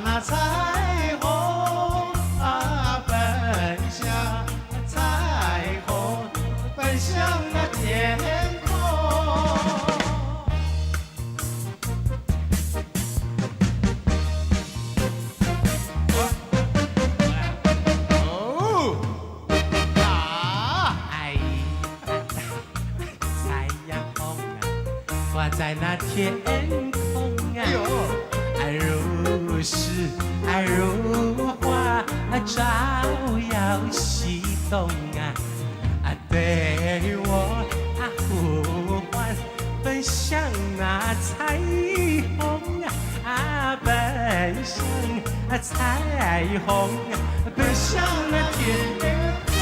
那彩虹啊，奔向彩虹，奔向那天空。哦，啊，哎，太阳红啊，挂在那天空啊。如诗如画，照耀西东对我呼唤，奔向那彩虹奔向彩虹，奔向那天空。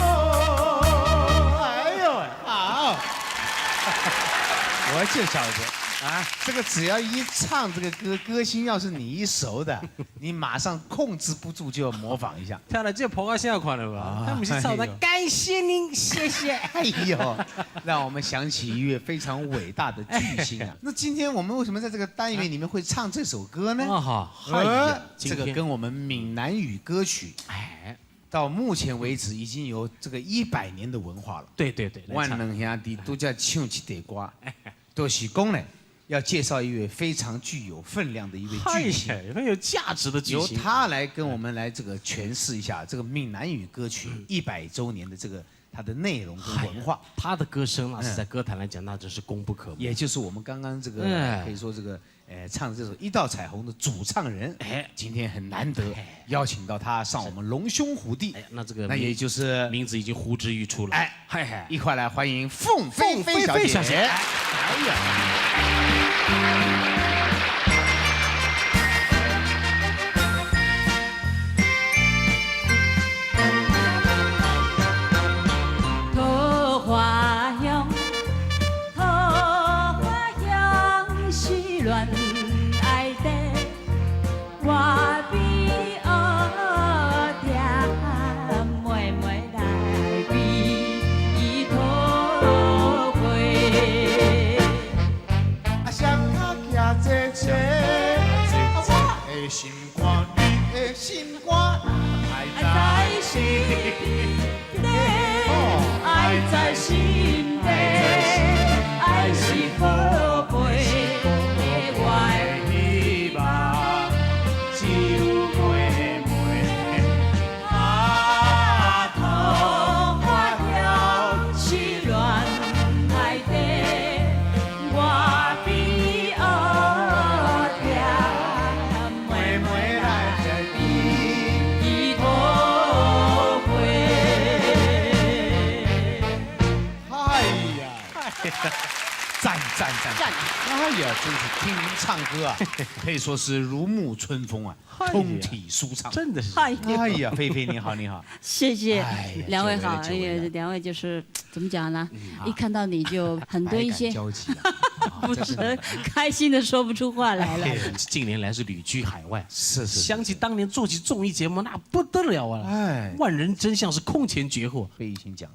哎呦，好！我就晓得。这个只要一唱这个歌，歌星要是你一熟的，你马上控制不住就要模仿一下。跳了这跑个现款了吧？他们是唱的，感谢您，谢谢。哎呦，让我们想起一位非常伟大的巨星啊！那今天我们为什么在这个单元里面会唱这首歌呢？这个跟我们闽南语歌曲，到目前为止已经有这个100年的文化了。对对对，万能兄弟都在唱这首歌，都是讲呢。要介绍一位非常具有分量的一位巨星，很有价值的巨星，由他来跟我们来这个诠释一下这个闽南语歌曲100周年的这个它的内容跟文化。他的歌声啊，是在歌坛来讲，那真是功不可没。也就是我们刚刚这个可以说这个唱这首《一道彩虹》的主唱人，今天很难得邀请到他上我们龙兄虎弟。那这个那也就是名字已经呼之欲出了。一块来欢迎凤飞飞小姐。哎呀！桃花香，桃花香是恋爱的，我比学甜，妹妹来比桃花。的心肝，你的心肝爱在心底，爱在心底，爱是宝贝的我的希望，只有妹妹桃花香是恋爱的，我比学甜。妹妹来比桃花。哎呀，赞！哎呀，真是听您唱歌啊，可以说是如沐春风啊，通体舒畅，真的是。哎呀，菲菲你好，你好，谢谢两位好，久违了两位就是怎么讲呢？一看到你就很多一些交集不是开心的说不出话来了。近年来是旅居海外，是想起当年做起综艺节目，那不得了啊！万人真相是空前绝后。费玉清讲，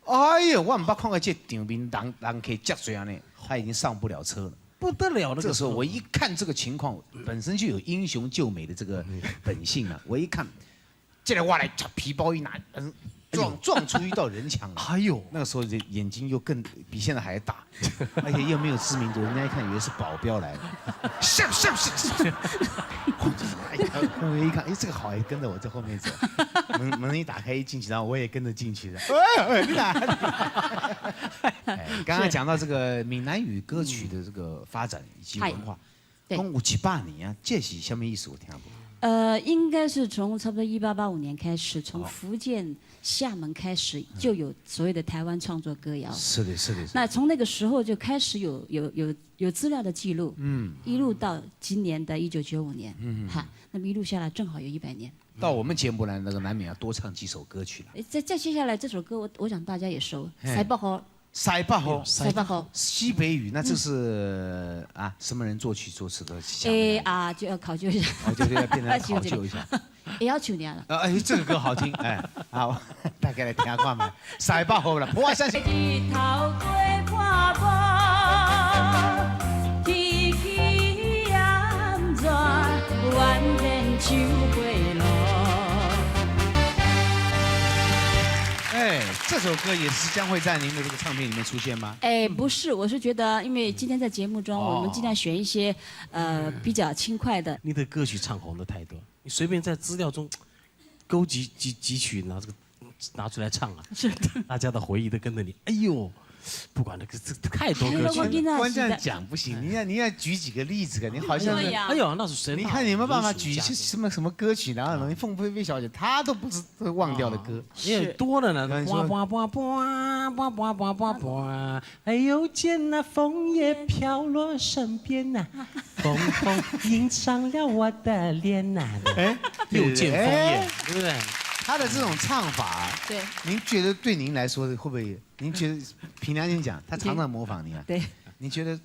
哎呀，我唔捌看过这场面，人可以这样呢，他已经上不了车了。不得了了！这个时候我一看这个情况，本身就有英雄救美的这个本性啊。我一看，这来我来，皮包一拿，撞出一道人墙来。哎呦，那个时候眼睛又更比现在还大，而且又没有知名度，人家一看以为是保镖来的。是。我一看，哎，这个好，也跟着我在后面走。门一打开一进去，然后我也跟着进去的。你哪？刚刚讲到这个闽南语歌曲的这个发展以及文化，讲有78年啊，这是什么意思？我听过。应该是从差不多1885年开始，从福建厦门开始就有所谓的台湾创作歌谣。是的。那从那个时候就开始有资料的记录，一路到今年的1995年，那么一路下来正好有100年。到我们节目来，那个难免要多唱几首歌曲了。再接下来这首歌，我想大家也熟，《塞北河》。塞北河，塞北河，西北语，那这是什么人作曲作词的？就要考究一下。对，要变成考究一下。也要求你了。这个歌好听，好，大家来听下看嘛。塞北河啦，破相信。日头过半晡，天气暗转，就会落。哎，这首歌也是将会在您的这个唱片里面出现吗？哎，不是，我是觉得，因为今天在节目中，我们尽量选一些比较轻快的。你的歌曲唱红的太多，你随便在资料中勾几曲拿出来唱啊，是的，大家的回忆都跟着你。哎呦，不管那个这太多歌曲了。光这样讲不行，你要举几个例子，你好像哎呦，那是谁？你看你有没有办法举一些什么歌曲，然后凤飞飞小姐她都不是忘掉的歌，也多了呢。哎呦，见那枫叶飘落身边呐，风映上了我的脸呐。哎，又见枫叶，对不对？他的这种唱法，对，您觉得对您来说会不会？您觉得凭良心讲，他常常模仿你啊？对，您觉得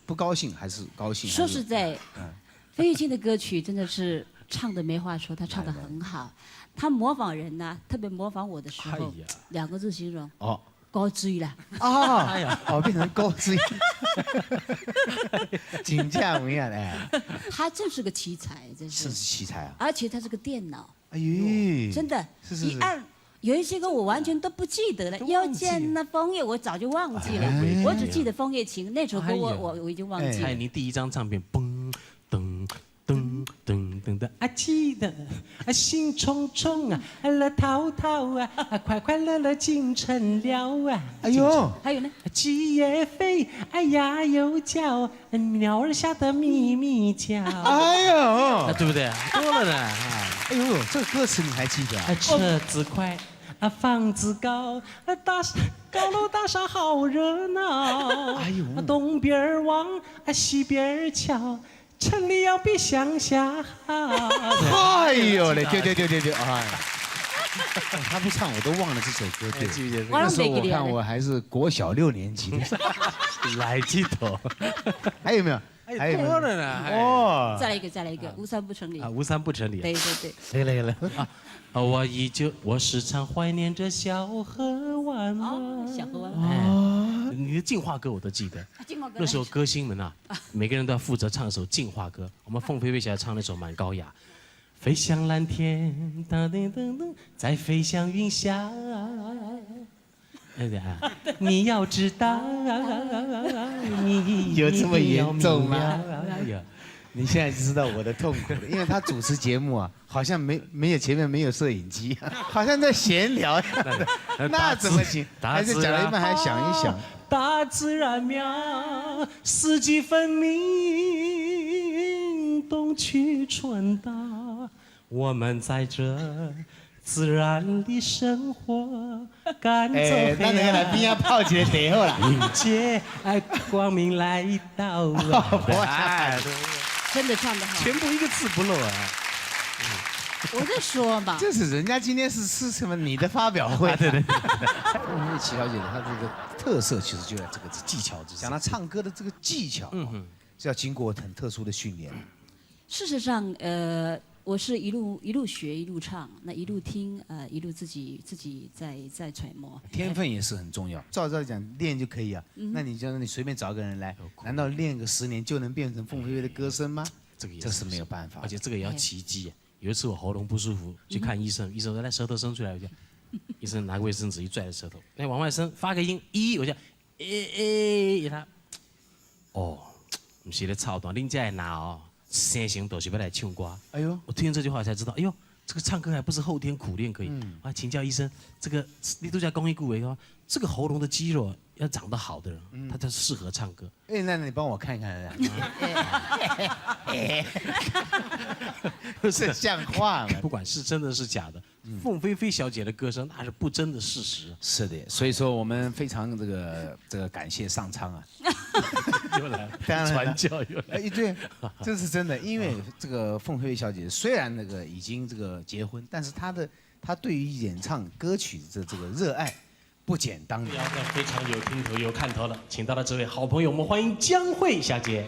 不高兴还是高兴？说实在，费玉清的歌曲真的是唱的没话说，他唱的很好。他模仿人呢，特别模仿我的时候，2个字形容哦，高追了。哦，哎呀，哦，变成高追，请假不一样哎。他真是个奇才，真是。是奇才啊！而且他是个电脑。哎呦，真的，一按有一些歌我完全都不记得了。又见那枫叶，我早就忘记了，我只记得《枫叶情》那首歌，我已经忘记了。你第一张唱片，嘣噔噔噔噔噔，记得心匆匆啊，乐滔滔啊，快快乐乐进城了啊。哎呦，还有呢？鸡也飞，鸭又叫，鸟儿下的咪咪叫。哎呦，对不对？多了呢。哎呦，这个歌词你还记得啊？车子快，房子高，高楼大厦好热闹。哎呦，东边望，西边瞧，城里要比乡下好。哎呦嘞，对，哎。他不唱我都忘了这首歌，对，记不记得？那时候我看我还是国小6年级的，来记头。还有没有？还有多了呢。哦，再来一个，无三不成理。无三不成理。对。来了我时常怀念着小河湾。小河湾。你的进化歌我都记得。那时候歌星们啊，每个人都要负责唱一首进化歌。我们凤飞飞小姐唱那首蛮高雅。飞向蓝天，噔噔噔噔，再飞向云霞。你要知道，你有这么严重吗？你现在就知道我的痛苦了，因为他主持节目啊，好像没有前面没有摄影机，好像在闲聊。那怎么行？还是讲了一半还想一想。大自然妙，四季分明，冬去春到，我们在这自然里生活，赶走黑暗。那你来边啊泡起来最好啦。迎接光明来到。真的唱得好，全部一个字不漏啊！我在说嘛，就是人家今天是什么你的发表会？对。因为齐小姐她这个特色其实就在这个技巧之上，讲她唱歌的这个技巧，是要经过很特殊的训练。事实上，我是一路学一路唱，那一路听，一路自己在揣摩。天分也是很重要。照讲练就可以啊，那你随便找个人来，难道练个10年就能变成凤飞飞的歌声吗？这是没有办法，而且这个也要奇迹。有一次我喉咙不舒服，去看医生，医生说来舌头伸出来，我就，医生拿卫生纸一拽着舌头，来往外伸，发个音，我就，他，哦，不是咧操蛋，恁这拿哦。生行都是要来唱歌。哎呦，我听这句话才知道，哎呦，这个唱歌还不是后天苦练可以。我还请教医生，这个你都在公益顾维说，这个喉咙的肌肉要长得好的人，他才适合唱歌。哎，那你帮我看看。不是像话吗？不管是真的是假的，凤飞飞小姐的歌声那是不争的事实。是的，所以说我们非常这个感谢上苍啊。又来，当然传教又来。对，这是真的，因为这个凤飞飞小姐虽然那个已经这个结婚，但是她对于演唱歌曲的这个热爱不减当年。非常有听头有看头了，请到了这位好朋友，我们欢迎江蕙小姐。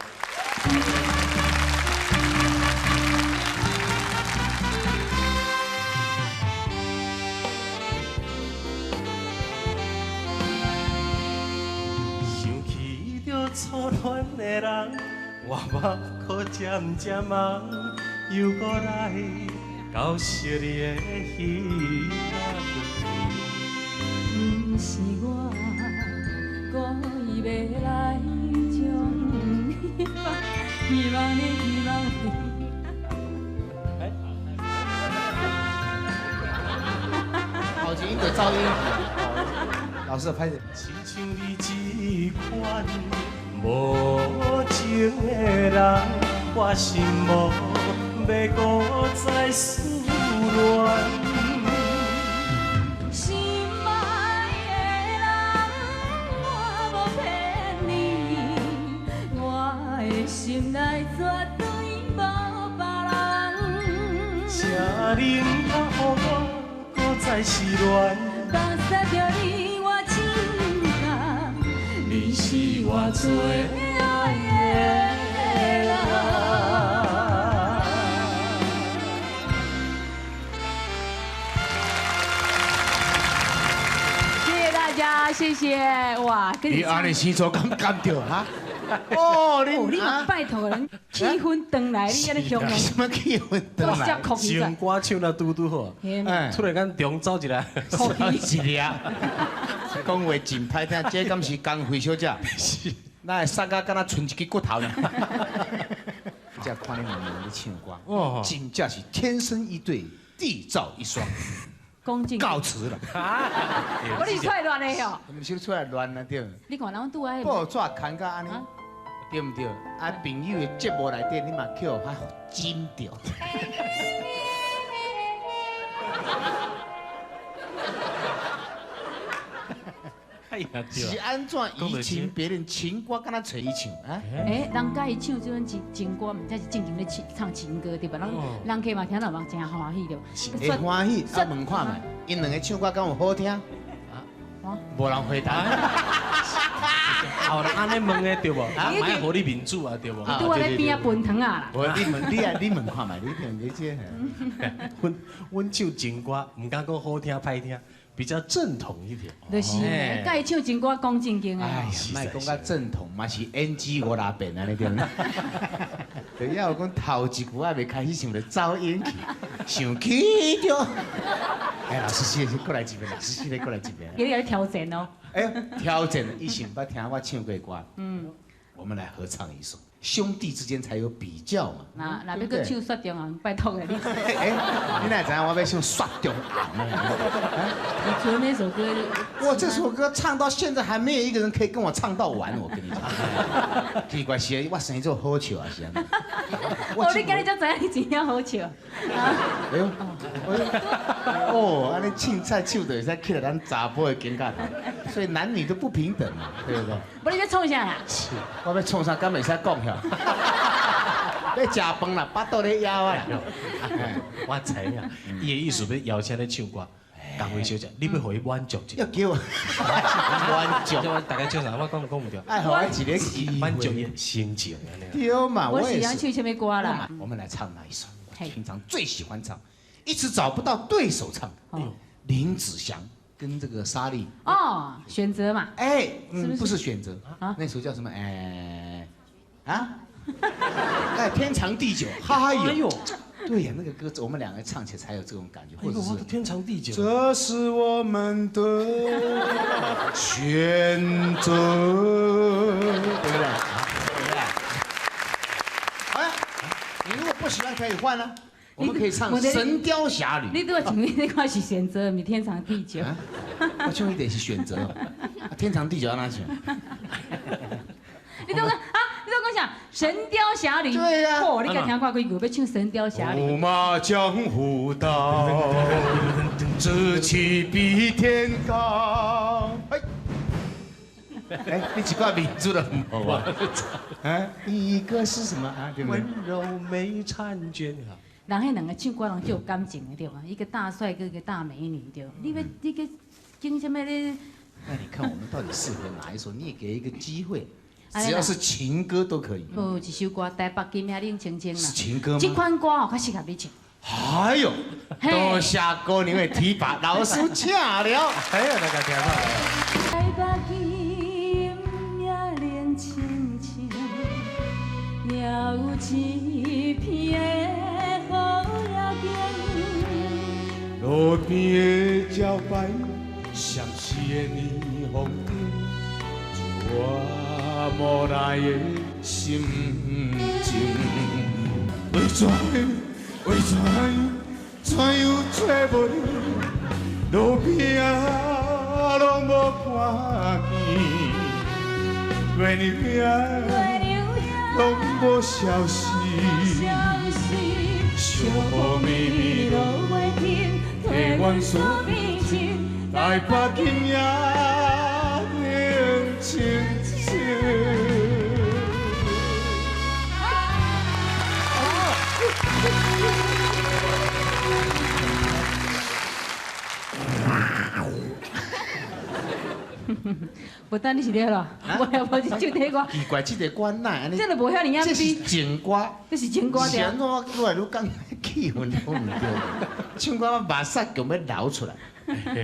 初恋的人，我目眶渐渐红，又搁来到昔日的彼不是我故意要来将希望的希望的。好听的噪音，老师拍的。亲像你这款无情的人，我心无要搁再思恋。心爱的人，我无骗你，我的心内绝对无别人。请你唔通予我搁再失恋。放下着你我情感，你是我最爱的人。谢谢大家，谢谢哇！跟你安尼星座敢着哈？哦，你嘛拜托人气氛转来，你安尼形容，什么气氛转来？唱歌唱得拄拄好，突然间中走一个，一粒，讲话真歹听，这敢是工会小姐？是，那会杀到敢若剩一支骨头呢。这看你们在唱歌，哦，真正是天生一对，地造一双。告辞了。我你出来乱的哟。唔是出来乱啊对。你看人拄爱。报纸看甲安尼，对唔对？啊，朋友的节目内底，你嘛去互较真着。哎呀，是安怎移情别人情歌，敢若找伊唱啊？哎，人家伊唱这种情歌，唔才是正经咧唱情歌对吧？人客嘛听到嘛真欢喜对吧？会欢喜，啊问看卖，因两个唱歌敢有好听？啊，无人回答。后人安尼问的对无？啊，买互你面子啊对无？伊拄我咧边啊分汤啊啦。无，你问看卖，你听你这。阮唱情歌，唔敢讲好听歹听。比较正统一点，就是，甲伊唱情歌讲正经诶。哎呀，莫讲较正统嘛，是 NG 5-6遍安尼对。对，要有讲头一句还未开始唱就走音去，想起着。哎，老师谢谢，过来一遍，老师谢谢，过来一遍。有点挑战哦。哎，挑战，以前捌听我唱过歌。嗯，我们来合唱一首。兄弟之间才有比较嘛。那要搁唱雪中红，拜托你。哎，你哪知道我要唱雪中红？你除了那首歌，我这首歌唱到现在还没有一个人可以跟我唱到完，我跟你讲。奇怪是，我生做好笑啊是安。哦，你今日才知影你真正好笑。哎呦，哦，安尼凊彩唱就会使起来咱查甫的境界，所以男女都不平等嘛，对不对？不，你要创啥啦？我要创啥？敢袂使讲遐？要食饭啦，巴肚咧枵啊！我知影，伊的意思要邀请你唱歌，工会小姐，你要互伊满足一下。要叫我满足，大家唱啥？我讲唔对。爱互我一个机会，满足伊心情。对嘛，我喜欢唱什么歌啦？我们来唱哪一首？我平常最喜欢唱，一直找不到对手唱。林子祥跟这个莎莉。哦，选择嘛。哎，不是选择啊，那首叫什么？哎，天长地久，哎呦，对呀，那个歌我们两个唱起来才有这种感觉，或者是天长地久。这是我们的选择，对不对？好呀，你如果不喜欢可以换啊，我们可以唱《神雕侠侣》。你对我前面那块是选择，咪天长地久。我唱一点是选择，天长地久要哪选？你都讲啊？你都讲《神雕侠侣》？对呀。哦，你敢听看过歌？要唱《神雕侠侣》。五马江湖道，志气比天高。哎，你几挂名字了？好吧。啊，一个是什么啊？对不对？温柔没婵娟哈。人迄两个唱歌人就有感情的对吧？一个大帅哥，一个大美女对。你个经什么咧？那你看我们到底适合哪一首？你也给一个机会。只要是情歌都可以。哦，一首歌《台北金马冷清清》啦。是情歌吗？这款歌哦，较适合你唱。哎呦，多谢姑娘的提拔，老师请了。哎呀，大家听到。台北金马冷清清，也有一片路边的招牌，闪烁的霓虹燈，我無奈的心情。為怎樣找無你？路邊攏無看見，月亮邊攏無消息。小雨绵绵落袂停，替阮所面前来把今夜冷清清。无等你是咧咯，无是唱这歌。奇怪，这个歌哪安尼？这个无遐尼这是情歌，这是情歌对。是安怎愈来愈讲气氛好唔对？唱歌目屎强要流出来，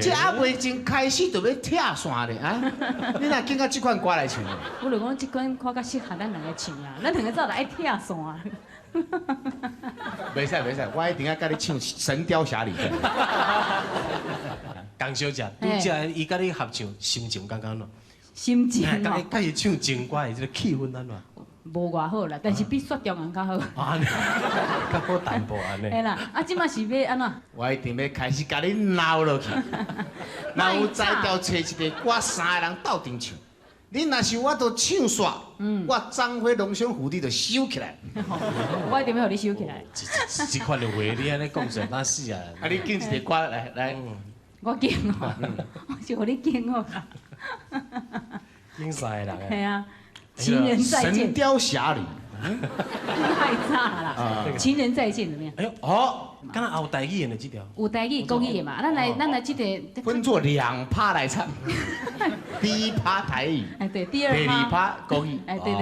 这还未真开始就要拆线咧啊！你若拣到这款歌来唱？我就讲这款歌较适合咱两个唱啊，咱两个早就爱拆线。袂使，我一定要甲你唱《神雕侠侣》。江小姐，拄则伊甲你合唱，心情感觉喏。心情哦。甲伊唱情歌，伊这个气氛安怎？无偌好啦，但是比雪中人较好。啊，较好淡薄安尼。嘿啦，啊，即马是要安怎？我一定要开始甲你闹落去。若有才调找一个歌，三个人斗阵唱。你若是我都唱煞，我张飞龙兄虎弟就收起来。我一定要互你收起来。这款的话，你安尼讲实哪死啊？啊，你拣一个歌来。我拣哦，我是互你拣哦。拣晒人。系啊，情人再见。神雕侠侣。太差啦！情人再见怎么样？哎呦，好，敢若有台语演的这条。有台语、国语的嘛？咱来这个。分作2趴来唱。第1趴台语。哎，对，第2趴国语。哎，对。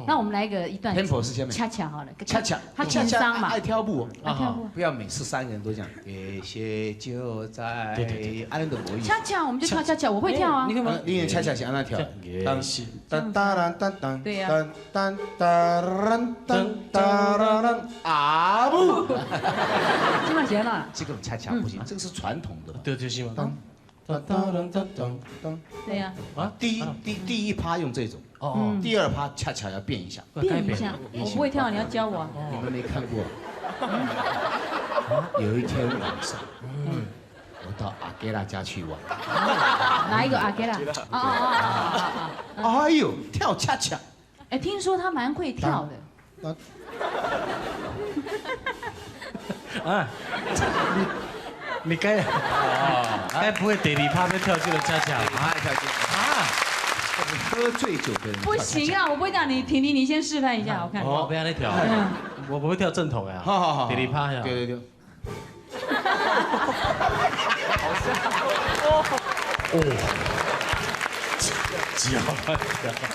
那我们来一段。tempo 是下面。恰恰好了。恰恰。他情商嘛。爱跳舞。爱跳舞。不要每次3个人都这样。谢谢就在。对。安尼都无意思。恰恰，我们就跳恰恰，我会跳啊。你看嘛，你恰恰是安那跳。当当当当当。对呀。当当当。啊不！这么行了？这个恰恰不行，这个是传统的。对，就是嘛。对呀。啊，第一趴用这种，第2趴恰恰要变一下。变一下，我不会跳，你要教我。你们没看过？有一天晚上，我到阿给拉家去玩。哪一个阿给拉？哎呦，跳恰恰！哎，听说他蛮会跳的。啊，你该不会第2趴要跳这个恰恰？跳这个啊！喝醉酒的人不行啊，我不会跳，你婷婷，你先示范一下，我看。哦，不要再跳，我不会跳正统呀。好，第2趴呀。对。哦。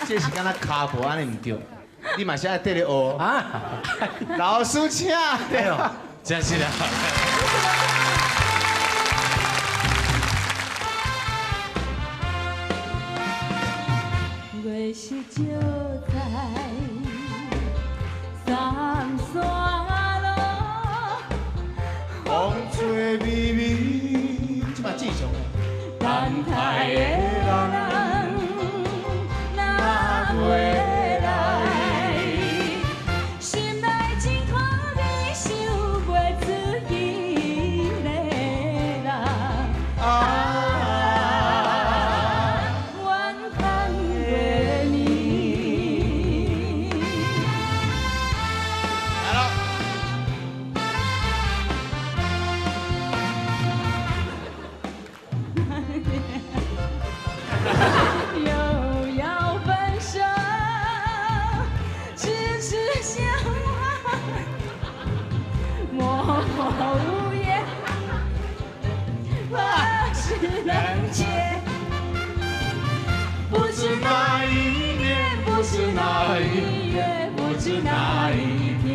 这是敢若卡步安尼唔对，你嘛是爱缀咧学啊？老师请。哎呦，真是的。月是照在三山路，风吹微微，即嘛正常的。等待的人若回来，心内情拖你想袂出伊个人。愿看月你。来了。又要分手，痴痴相望，默默无言，何时能解？不知哪一年，不知哪一月，不知哪一天。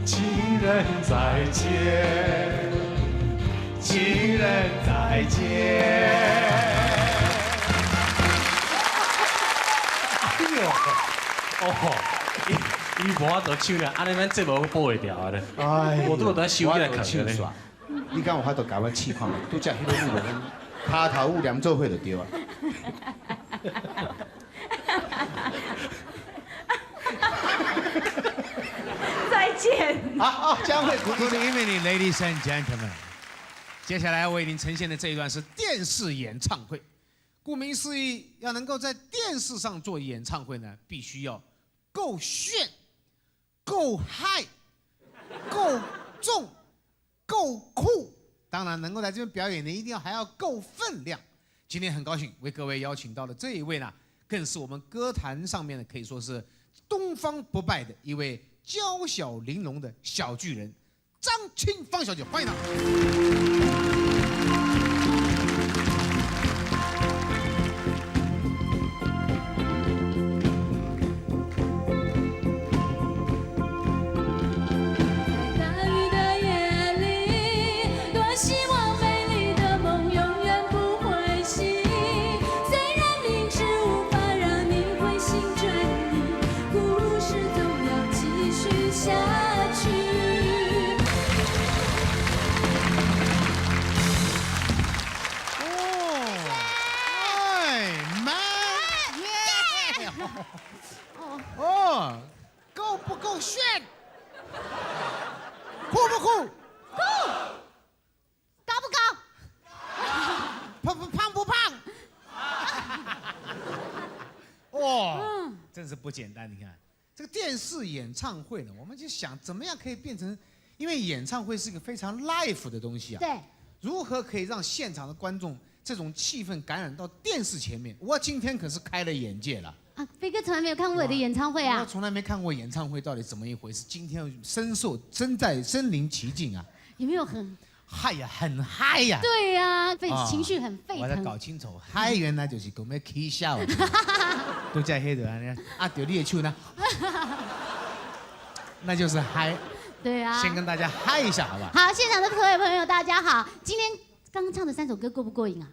情人再见，情人再见。哎呦，伊无法度唱了，安尼咱节目播会掉咧。哎，我都在收起来看咧。你敢有法度甲我试看嘛？拄则迄个舞人，趴头舞连做伙就对啊。再见。好，将会 Good evening, ladies and gentlemen。接下来为您呈现的这一段是电视演唱会。顾名思义，要能够在电视上做演唱会呢，必须要够炫、够嗨、够重、够酷。当然，能够在这边表演的，一定要还要够分量。今天很高兴为各位邀请到的这一位呢，更是我们歌坛上面的可以说是东方不败的一位娇小玲珑的小巨人张清芳小姐，欢迎她。够不够炫？酷不酷？酷。高不高？胖不胖？哇，真是不简单！你看这个电视演唱会呢，我们就想怎么样可以变成，因为演唱会是一个非常 live 的东西啊。对。如何可以让现场的观众这种气氛感染到电视前面？我今天可是开了眼界了。啊，飞哥从来没有看过我的演唱会啊！我从来没看过演唱会到底怎么一回事。今天身在身临其境啊！有没有很嗨呀，很嗨呀！对呀，情绪很沸腾。我才搞清楚，嗨原来就是讲要起笑，都在黑的啊，丢你的手呢，那就是嗨。对啊。先跟大家嗨一下，好不好？好，现场的各位朋友，大家好。今天刚刚唱的3首歌过不过瘾啊？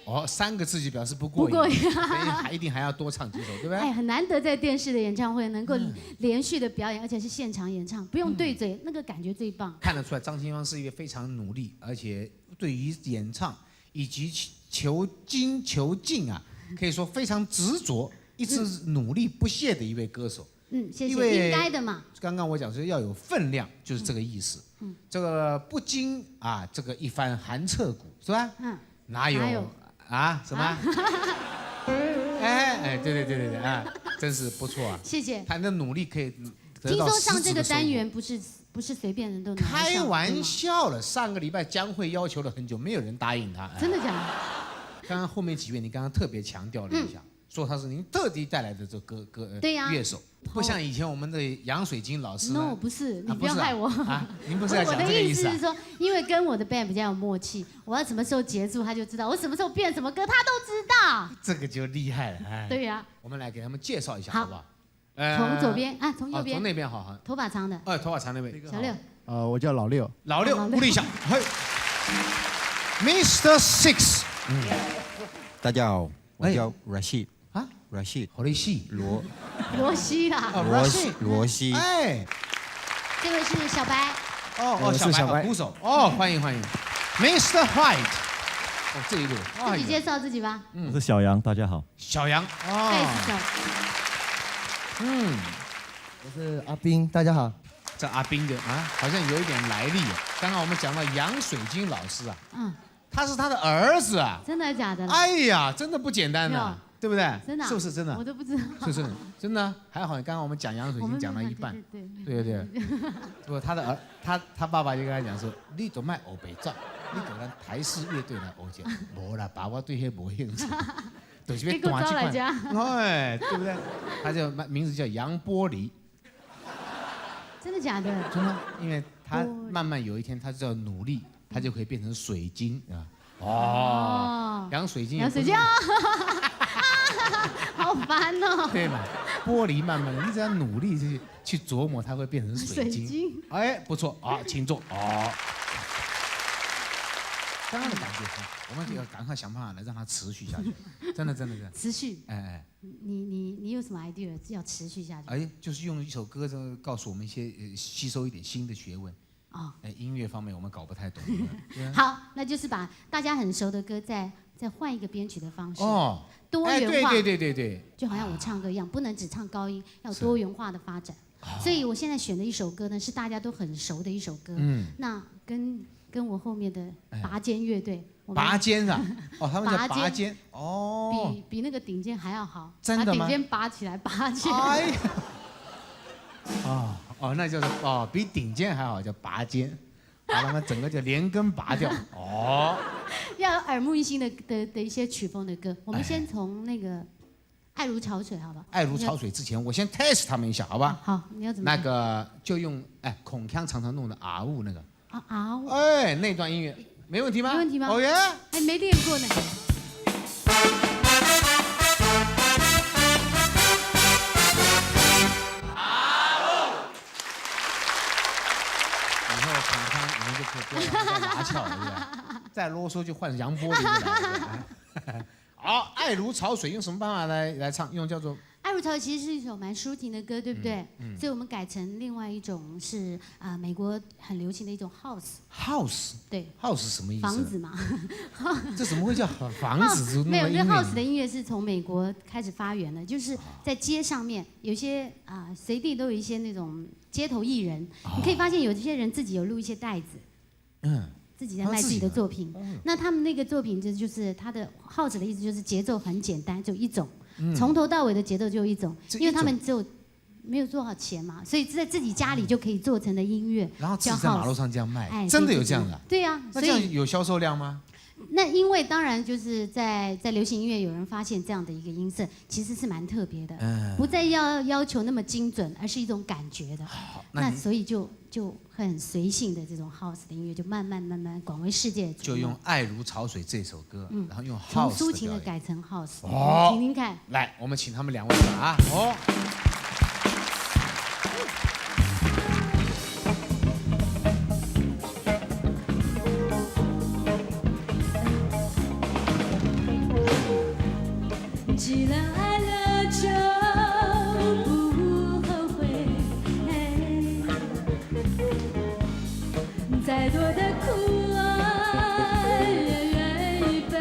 哦，3个字就表示不过瘾，所以一定还要多唱几首，对不对？哎，很难得在电视的演唱会能够连续的表演，而且是现场演唱，不用对嘴，那个感觉最棒。看得出来，张清芳是一个非常努力，而且对于演唱以及求精求进啊，可以说非常执着，一直努力不懈的一位歌手。谢谢，应该的嘛。刚刚我讲说要有分量，就是这个意思。这个不经啊，这个一番寒彻骨，是吧？哪有？啊，什么？对啊，真是不错啊！谢谢。他的努力可以得到。听说上这个单元不是随便人都能上。开玩笑了，上个礼拜江蕙要求了很久，没有人答应他。真的假的？刚刚后面几位，你刚刚特别强调了一下，说他是您特地带来的这乐手。不像以前我们的杨水晶老师。No， 不是，你不要害我啊！您不是要讲这个意思啊？我的意思是说，因为跟我的 band 比较有默契，我要什么时候结束，他就知道；我什么时候变什么歌，他都知道。这个就厉害了，哎。对呀。我们来给他们介绍一下，好不好？从左边啊，从右边。从那边好。头发长的。头发长那位。小六。我叫老六。老六，鼓励一下。嘿 ，Mr. Six。大家好，我叫 Rashid。Rashid， 好利西，罗西啦，罗西，哎，这位是小白，小白鼓手，欢迎，Mr. White，这一路，自己介绍自己吧，我是小杨，大家好，小杨，贝斯手，我是阿斌，大家好，这阿斌的啊，好像有一点来历啊，刚刚我们讲到杨水晶老师啊，他是他的儿子啊，真的假的？哎呀，真的不简单呐。对不对？真的，是不是真的？我都不知道。是真的，还好。刚刚我们讲杨水晶讲到一半，对。不过他爸爸就跟他讲说：“你总卖欧北照，你给咱台式乐队来学一下。”无啦，爸爸对那无兴趣，就是要短这块。哎，对不对？他就名字叫杨玻璃。真的假的？真的，因为他慢慢有一天，他只要努力，他就可以变成水晶啊。杨水晶。好烦哦！对嘛，玻璃慢慢的，你只要努力去琢磨，它会变成水晶。哎，不错啊，请坐。刚刚的感觉，我们就要赶快想办法来让它持续下去。真的。持续。哎，你有什么 idea 要持续下去？哎，就是用一首歌告诉我们一些吸收一点新的学问。哦，音乐方面我们搞不太懂。好，那就是把大家很熟的歌再换一个编曲的方式。哦，多元化。对，就好像我唱歌一样，不能只唱高音，要多元化的发展。所以我现在选的一首歌呢，是大家都很熟的一首歌。那跟我后面的拔尖乐队。拔尖啊！哦，他们叫拔尖。哦。比那个顶尖还要好。真的吗？把顶尖拔起来，拔起来。那就是比顶尖还好，叫拔尖，把他们整个就连根拔掉。哦。要耳目一新的一些曲风的歌，我们先从那个《爱如潮水》好吧？爱如潮水之前，我先 test 他们一下，好吧？好，你要怎么？那个就用孔锵常常弄的啊呜那个。啊呜。那段音乐。没问题吗？没问题吗？哦耶！还没练过呢。以后孔锵你们就可以不要再拿翘了，对不对？再啰嗦就换杨波的来。好，爱如潮水，用什么办法来唱？用叫做。爱如潮水其实是一首蛮抒情的歌，对不对？所以我们改成另外一种是美国很流行的一种 house。对。house 什么意思？房子嘛。这怎么会叫房子？没有，这 house 的音乐是从美国开始发源的，就是在街上面有些随地都有一些那种街头艺人，你可以发现有些人自己有录一些带子。自己在卖自己的作品。那他们那个作品就是他的 house 的意思就是节奏很简单，就一种。从头到尾的节奏就一种，因为他们只有没有多少钱嘛，所以在自己家里就可以做成的音乐，然后自己在马路上这样卖，真的有这样的？对呀，那这样有销售量吗？那因为当然就是在流行音乐有人发现这样的一个音色，其实是蛮特别的，不再要求那么精准，而是一种感觉的。那所以就很随性的这种 house 的音乐，就慢慢广为世界。就用《爱如潮水》这首歌，然后用 house 从抒情的改成 house， 听听看。来，我们请他们两位啊，既然爱了就不后悔，再多的苦也愿意背。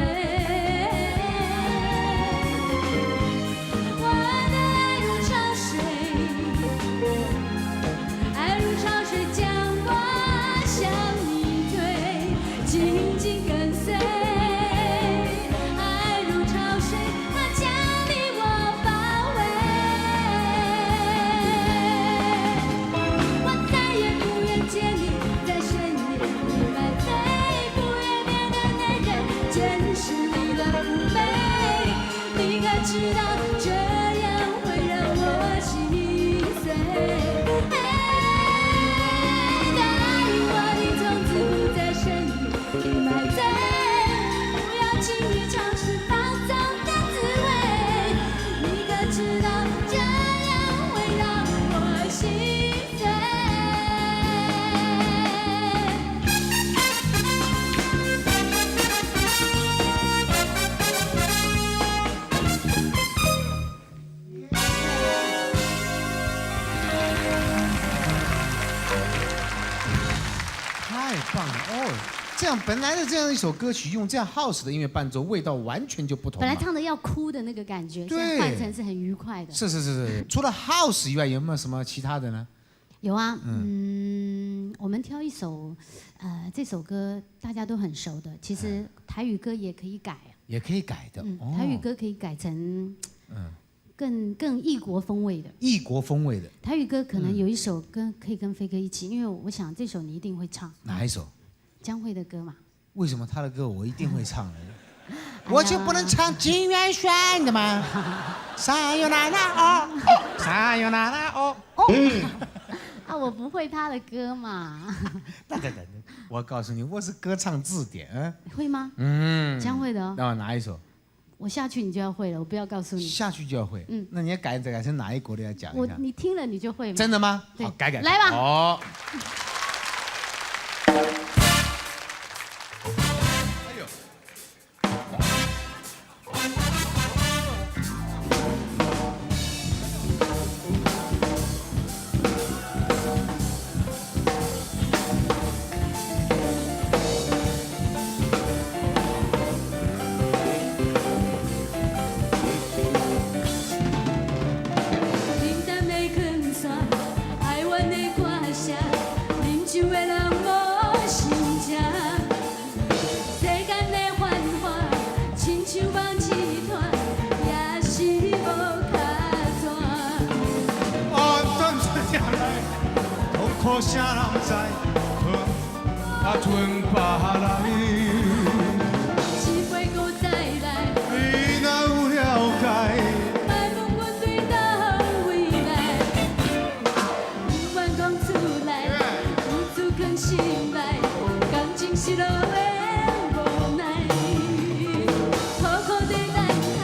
我的爱如潮水，爱如潮水将我向你推，紧紧跟随。知道这样会让我心碎，答应我你从此不再深夜里买醉，不要轻易尝试放纵的滋味，你可知道这样会让我心碎。这样本来的这样一首歌曲，用这样 house 的音乐伴奏，味道完全就不同。本来唱的要哭的那个感觉，现在换成是很愉快的。是。除了 house 以外，有没有什么其他的呢？有啊，我们挑一首，这首歌大家都很熟的，其实台语歌也可以改。也可以改的。台语歌可以改成，更异国风味的。异国风味的。台语歌可能有一首歌可以跟飞哥一起，因为我想这首你一定会唱。哪一首？江蕙的歌嘛。为什么他的歌我一定会唱呢？我就不能唱金元轩的吗？啥哟啦啦哦，啥哟啦啦哦。我不会他的歌嘛。等，我告诉你，我是歌唱字典。会吗？江蕙的哦。那哪一首？我下去你就要会了，我不要告诉你。下去就要会。那你要改成哪一国的要讲一下？你听了你就会吗？真的吗？对，好，改。来吧。哦。啥人知？春把来，机会搁再来，你若有了解，莫问阮对倒位来，不愿讲出来，有自藏心内，感情失落的无奈，苦苦地等待，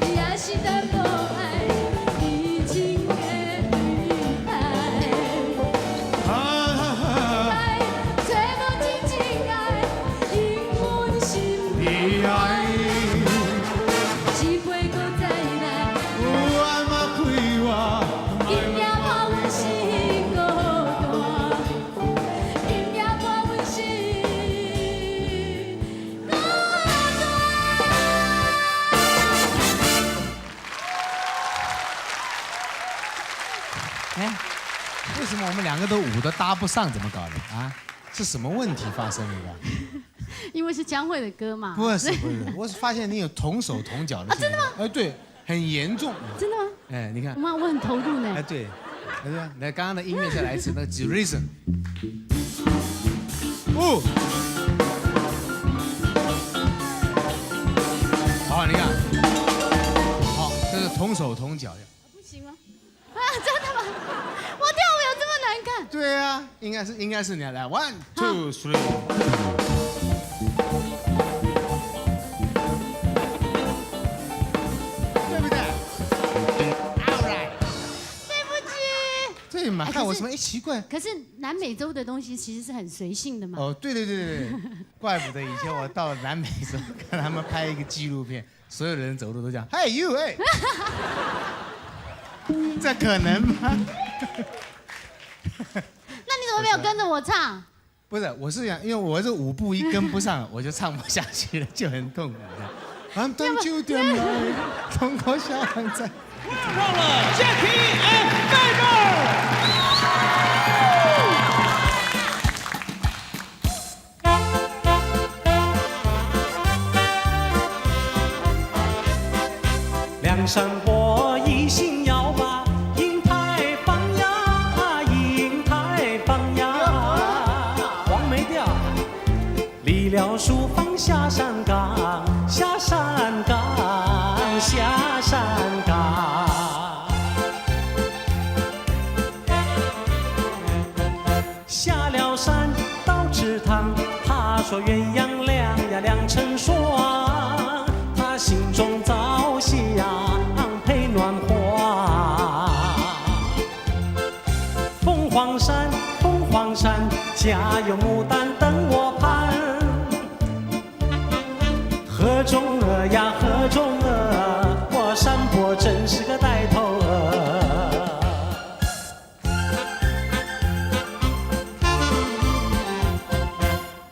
也是等无爱，已情的对待。为什么我们两个都舞都搭不上？怎么搞的啊？是什么问题发生的？因为是江蕙的歌嘛。不是，我是发现你有同手同脚的。真的吗？哎，对，很严重。真的吗？哎，你看。妈，我很投入呢。哎，对，来，刚刚的音乐再来一次，那个 G-Reason。哦。好，你看。好，这是同手同脚。不行吗？啊，真的吗？我跳舞有这么难看？对啊，应该是你来 ，1 2 3。对不对 ？All right。对不起。对嘛？看我什么？哎，奇怪。可是南美洲的东西其实是很随性的嘛。哦，对，怪不得以前我到南美洲看他们拍一个纪录片，所有人走路都这样，嘿 you 哎。这可能吗？那你怎么没有跟着我唱？不是，我是想，因为我这舞步一跟不上，我就唱不下去了，就很痛苦。I'm done 9点来，痛苦下人在。到了 Jackie and Fiber。梁山伯一心要把银台放呀，银台放呀。黄梅调，离了书房下山岗，下山岗，下山岗。下了山到池塘，他说鸳鸯两呀两成双，他心中早喜呀。暖花，凤凰山，凤凰山，家有牡丹等我盼。河中鹅呀，河中鹅，我山伯真是个带头鹅。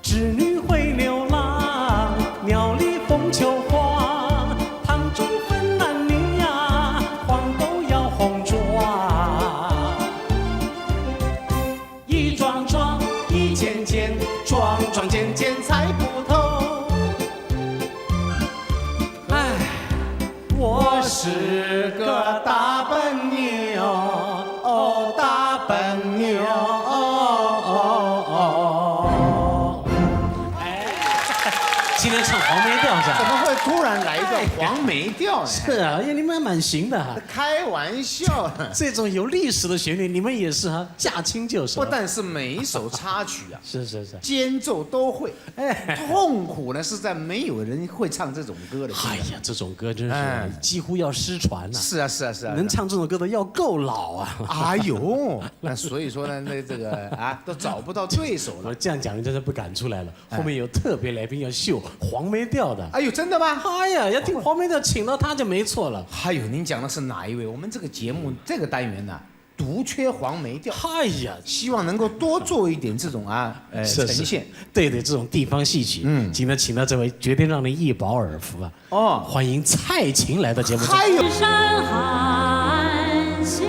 织女会流浪，庙里凤求凰，堂中分男女。红妆，一桩桩，一件件，桩桩件件猜不透。哎，我是个大笨牛，哦，大笨牛。哎，今天唱黄梅调是吧？怎么会突然来一段黄梅调呢？是啊，你们还蛮行的哈。开玩笑，这种有历史的旋律，你们也是哈，驾轻就熟。不但是每一首插曲啊，是，间奏都会。哎，痛苦呢是在没有人会唱这种歌的。哎呀，这种歌真是几乎要失传了。是啊，能唱这种歌的要够老啊。哎呦，那所以说呢，那这个啊都找不到对手了。我这样讲，人家就不敢出来了。后面有特别来宾要秀黄梅调的。哎呦，真的吗？哎呀，要听黄梅调，请到他就没错了。还有，您讲的是哪一位？我们这个节目这个单元呢，独缺黄梅调。哎呀，希望能够多做一点这种呈现。对，这种地方戏曲。今天请到这位，绝对让你一饱耳福啊！哦，欢迎蔡琴来到节目中。还有山含笑。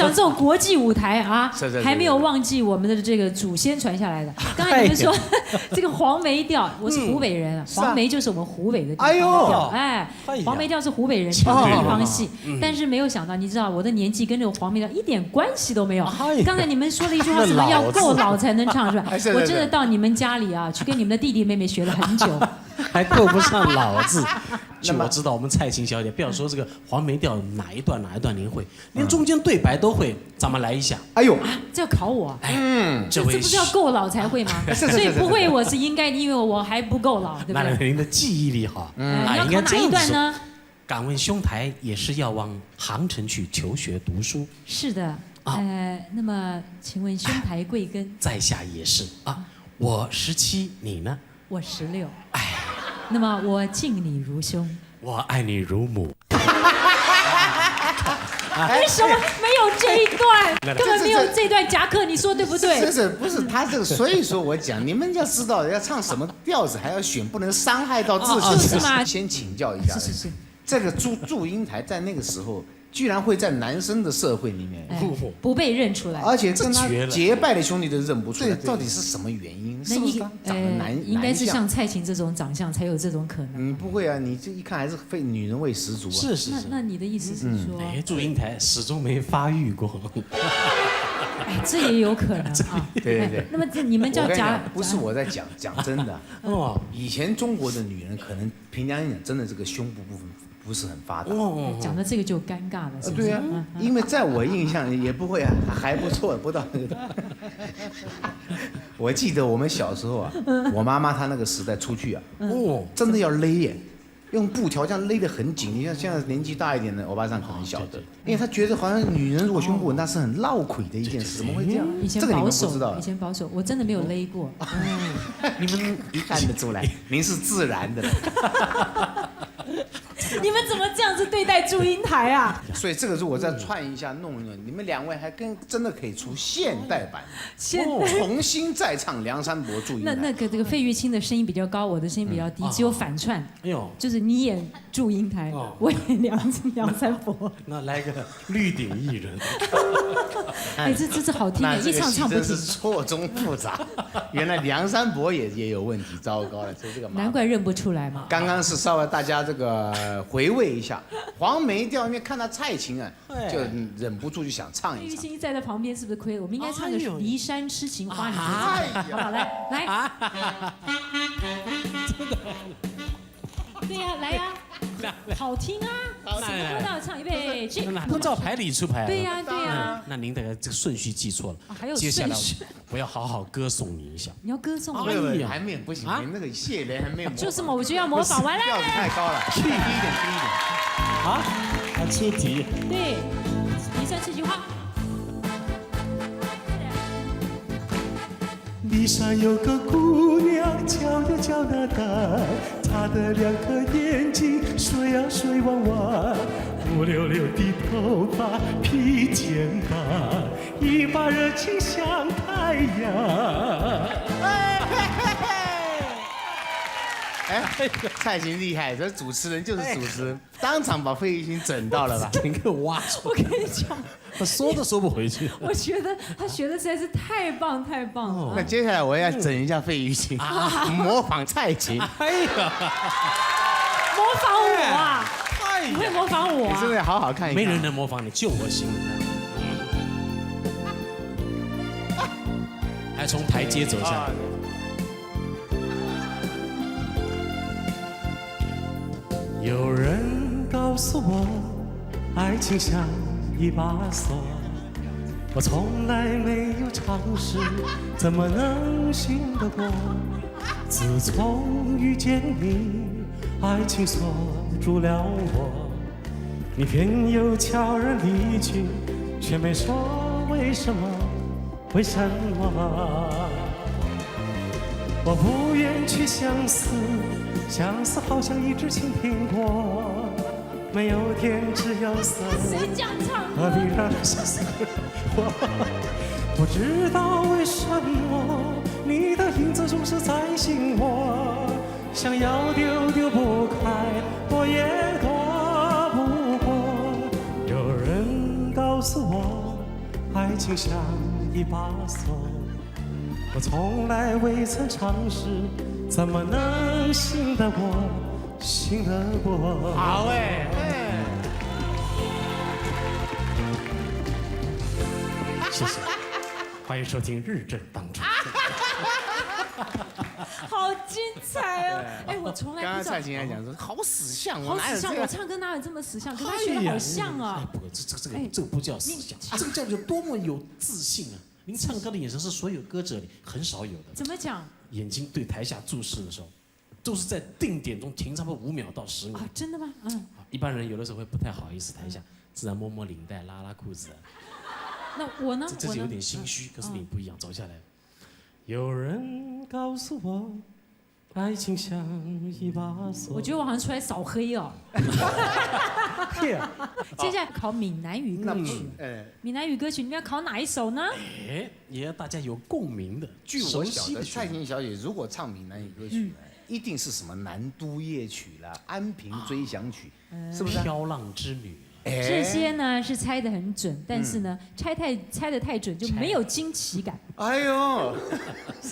讲这种国际舞台啊，还没有忘记我们的这个祖先传下来的。刚才你们说这个黄梅调，我是湖北人，黄梅就是我们湖北的地方调。哎，黄梅调是湖北人唱的地方戏，但是没有想到，你知道我的年纪跟这个黄梅调一点关系都没有。刚才你们说了一句话，什么要够老才能唱是吧？我真的到你们家里啊，去跟你们的弟弟妹妹学了很久。还够不上老字。据我知道，我们蔡琴小姐，不要说这个黄梅调哪一段您会，连中间对白都会，咱们来一下。哎呦，这要考我？这不是要够老才会吗？所以不会我是应该的，因为我还不够老，对不对？那您的记忆力好。你要考哪一段呢？敢问兄台也是要往杭城去求学读书？是的。那么请问兄台贵庚？在下也是啊，我17，你呢？我16。哎，那么我敬你如兄，我爱你如母。为什么没有这一段？根本没有这段夹克，你说对不对？不是他这个，所以说我讲，你们要知道要唱什么调子，还要选，不能伤害到自己。是吗？先请教一下。是。这个祝英台在那个时候，居然会在男生的社会里面不被认出来，而且跟他结拜的兄弟都认不出来，到底是什么原因？是不是长得应该是像蔡琴这种长相才有这种可能。不会啊，你这一看还是女人味十足啊。是。那你的意思是说，祝英台始终没发育过。这也有可能啊。对。那么你们叫夹？不是我在讲真的。以前中国的女人可能平常讲，真的这个胸部部分不是很发达。讲到这个就尴尬了，是不是？对啊，因为在我印象里也不会啊，还不错，不到那个。我记得我们小时候啊，我妈妈她那个时代出去啊，真的要勒耶，用布条这样勒得很紧。你像现在年纪大一点的欧巴桑可能晓得，因为他觉得好像女人如果胸部那是很闹鬼的一件事，怎么会这样？以前保守，以前保守，我真的没有勒过。你们看得出来，您是自然的。你们怎么这样子对待祝英台啊？所以这个如果再串一下弄一弄，你们两位还真的可以出现代版，重新再唱梁山伯祝英台。那个这个费玉清的声音比较高，我的声音比较低，只有反串。哎呦，就是你演祝英台，我演梁山伯。那来个绿顶艺人。哎，这好听的，一唱唱不停。真是错综复杂，原来梁山伯也有问题，糟糕了，这个难怪认不出来嘛。刚刚是稍微大家这个回味一下黄梅调，因为看到蔡琴啊，就忍不住就想唱一唱。费玉清在旁边是不是亏了？我们应该唱个《骊山痴情花》，你好不好？来。对呀，来呀。好听啊！什么歌都要唱，预备起。不照牌理出牌。对呀。那您的这个顺序记错了。还有接下来我要好好歌颂你一下。你要歌颂我？还没有，不行，你那个谢莲还没有。就是嘛，我就要模仿完了。调子太高了，低一点。啊？出题。对，骊山痴情花。骊山有个姑娘，叫呀叫那丹，她的2颗眼睛水呀水汪汪，乌溜溜的头发披肩膀，一把热情像太阳。蔡琴厉害，这主持人就是主持人，当场把费玉清整到了吧？你给我挖出来！我跟你讲，我说都说不回去。我觉得他学的实在是太棒了。那接下来我要整一下费玉清，模仿蔡琴。哎呀，模仿我啊！你会模仿我？你真的好好看一看。没人能模仿你，就我行。还从台阶走下来。有人告诉我，爱情像一把锁，我从来没有尝试，怎么能信得过？自从遇见你，爱情锁住了我，你偏又悄然离去，却没说为什么，为什么？我不愿去相思，相思好像一只青苹果，没有甜只有涩，何必让人相思我？不知道为什么你的影子总是在心窝，想要丢不开，我也躲不过。有人告诉我，情像一把锁，我从来未曾尝试，怎么能信得过，信得过？好哎，谢谢，欢迎收听《日正当中》。好精彩哦！哎，我从来不知道。刚刚蔡琴还讲说好死相，好死相，我唱歌哪有这么死相？跟他学的好像啊！不，这个不叫死相，这个叫做多么有自信啊！您唱歌的眼神是所有歌者里很少有的。怎么讲？眼睛对台下注视的时候，都是在定点中停差不多5秒到10秒。啊，真的吗？嗯。一般人有的时候会不太好意思，台下自然摸摸领带、拉拉裤子。那我呢？这是有点心虚，可是你不一样，走下来。有人告诉我，爱情像一把锁。我觉得我好像出来扫黑哦。接下来考闽南语歌曲。闽南语歌曲，你们要考哪一首呢？也要大家有共鸣的。据我晓得，蔡琴小姐如果唱闽南语歌曲，一定是什么《南都夜曲》啦，《安平追想曲》，是不是？飘浪之女。这些呢是猜得很准，但是呢猜得太准就没有惊奇感。哎呦，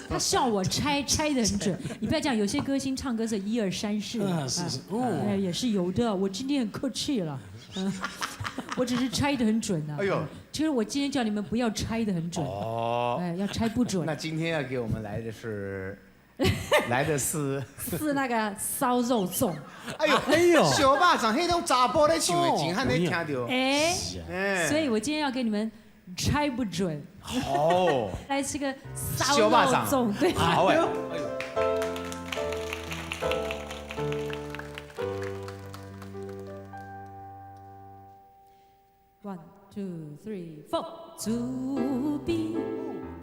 他笑我猜得很准，你不要讲，有些歌星唱歌是1、2、3、4，是哦，也是有的。我今天很客气了，我只是猜得很准啊。哎呦，其实我今天叫你们不要猜得很准，要猜不准。那今天要给我们来的是。是那个烧肉粽。哎呦，小巴掌那种查甫在唱的，真汉你听到。所以我今天要给你们猜不准。哦，来吃个烧肉粽，对。好哎。1、2、3、4，竹笔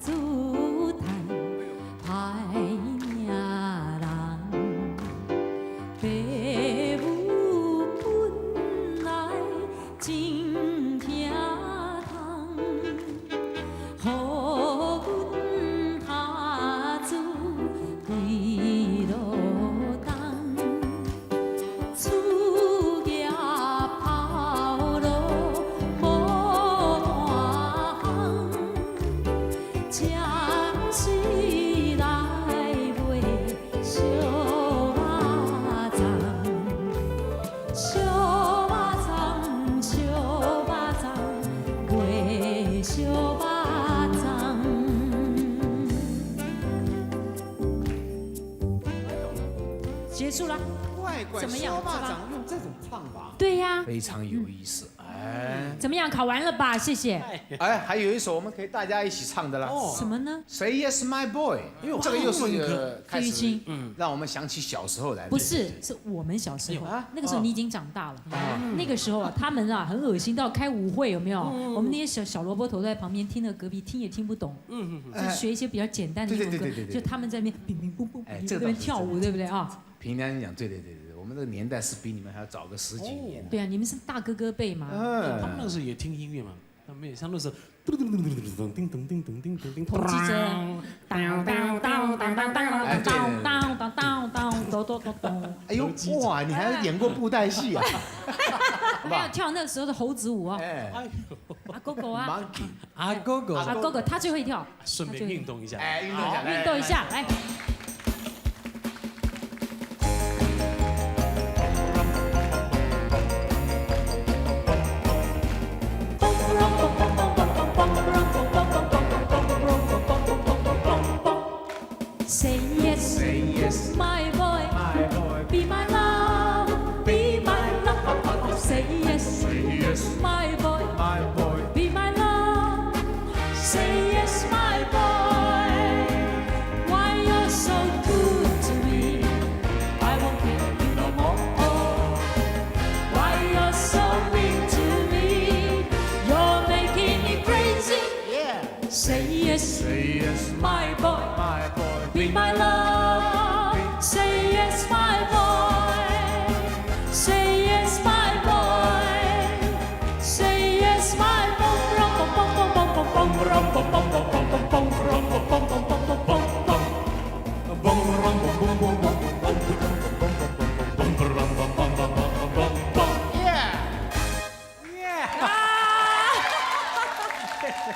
竹炭。海名人，爸母本来真疼痛，予阮他子归路东，厝业跑路无大行，将是。结束了，怎么样？巴掌用这种唱法，对呀，非常有意思。哎，怎么样？考完了吧？谢谢。哎，还有一首我们可以大家一起唱的啦。什么呢 ？Say Yes My Boy。这个又是一个开始，让我们想起小时候来。不是，是我们小时候。那个时候你已经长大了。那个时候啊，他们啊很恶心到开舞会，有没有？我们那些小萝卜头在旁边听着，隔壁听也听不懂。就学一些比较简单的英文歌，就他们在那边乒乒乓乓，在那边跳舞，对不对啊？平常讲，对，我们这个年代是比你们还要早个10几年。对啊，你们是大哥哥辈嘛。他们那时候也听音乐嘛，他们也像那时候，咚咚咚咚咚咚叮咚叮咚叮咚叮咚，统计着，当当当当当当当当当当当咚咚咚咚。哎呦哇，你还演过布袋戏啊？还要跳那个时候的猴子舞啊！阿狗狗啊，阿狗狗，他最会跳。顺便运动一下，运动一下，来。Say yes, my boy, be my love, be my love. Say yes, my boy, be my love. Say yes, my boy. Why you're so good to me? I won't keep you no more. Why you're so mean to me? You're making me crazy. Say yes, my boy. Be my love, say yes, my boy. Say yes, my boy. Say yes, my boy.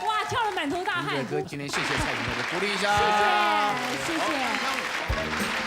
哇，跳们鼓励一下。谢谢，谢谢。